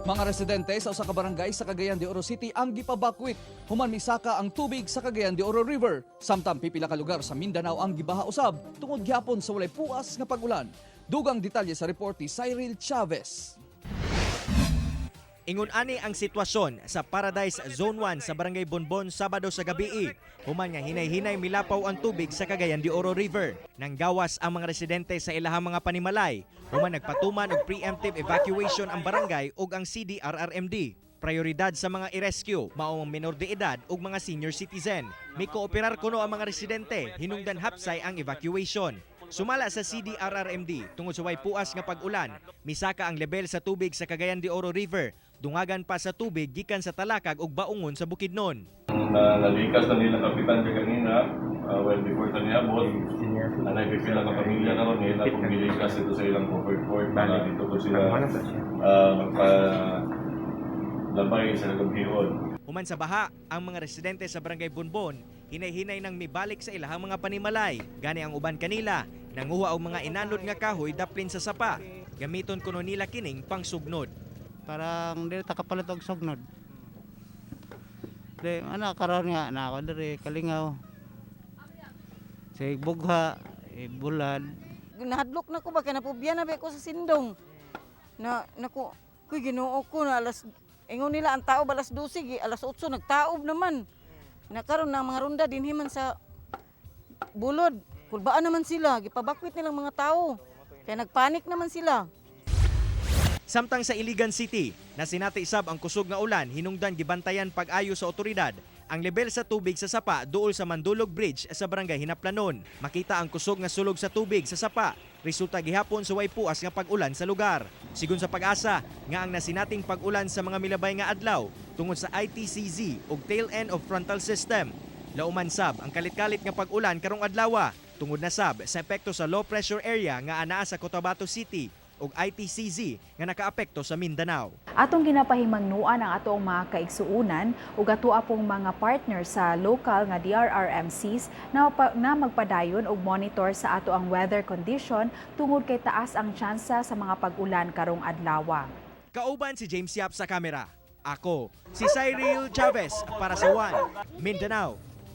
Mga residente sa usa ka barangay sa Cagayan de Oro City ang gipabakwit. Human misaka ang tubig sa Cagayan de Oro River. Samtang pipila ka lugar sa Mindanao ang gibaha usab tungod gihapon sa walay puas nga pag-ulan. Dugang detalye sa report ni Cyril Chavez. Ingon ani ang sitwasyon sa Paradise Zone 1 sa Barangay Bonbon Sabado sa gabi. Human nga hinay-hinay milapaw ang tubig sa Cagayan de Oro River. Nang gawas ang mga residente sa ilahang mga panimalay, human nagpatuman og preemptive evacuation ang barangay ug ang CDRRMD. Prioridad sa mga i-rescue mao ang menor de edad ug mga senior citizen. May kooperar kuno ang mga residente, hinungdan hapsay ang evacuation. Sumala sa CDRRMD tungod sa way puas nga pag-ulan, misaka ang level sa tubig sa Cagayan de Oro River. Dungagan pa sa tubig gikan sa Talakag ug Baungon sa Bukidnon. Nalikas na nila kapitan kanina, well before na niabot, nagpipila ka pamilya karon nila kung nilikas ito sa ilang covered court para dito ko sila magpalabay sa gabihon. Human sa baha, ang mga residente sa Barangay Bonbon hinay-hinay nang mibalik sa ilahang mga panimalay. Gani ang uban kanila, nanguha og mga inanod nga kahoy daplin sa sapa. Gamiton kuno nila kining pangsugnod. Parang dili ta kapalit og sugnod. Di ana karon nga na ako diri Kalingaw. Sa Bugha, Bulad. Nahadlok na ko ba kay napubya na ba ko sa sindong. Naku, kuy Ginoo ko na alas ingon nila ang tao balas 12, alas 8 nagtaob naman. Nakaroon na mga ronda dinhi man sa bulod. Kulbaan naman sila, gipabakwit nilang mga tao. Kaya nagpanik naman sila. Samtang sa Iligan City, na sinati isab ang kusog nga ulan, hinungdan gibantayan pag-ayo sa otoridad ang level sa tubig sa sapa duol sa Mandulog Bridge sa Barangay Hinaplanon. Makita ang kusog nga sulog sa tubig sa sapa, resulta gihapon sa way puas nga pag-ulan sa lugar. Sigon sa pag-asa nga ang nasinating pag-ulan sa mga milabay nga adlaw tungod sa ITCZ ug tail end of frontal system. Lauman sab ang kalit-kalit nga pag-ulan karong adlaw tungod na sab sa epekto sa low pressure area nga anaa sa Cotabato City ug ITCZ nga nakaapekto sa Mindanao. Atong ginapahimangnuan ang atong mga kaigsuunan ug atoa pong mga partner sa local nga DRRMCs na magpadayon og monitor sa ato ang weather condition tungod kay taas ang tsansa sa mga pag-ulan karong adlaw. Kauban si James Yap sa kamera. Ako si Cyril Chavez para sa One Mindanao.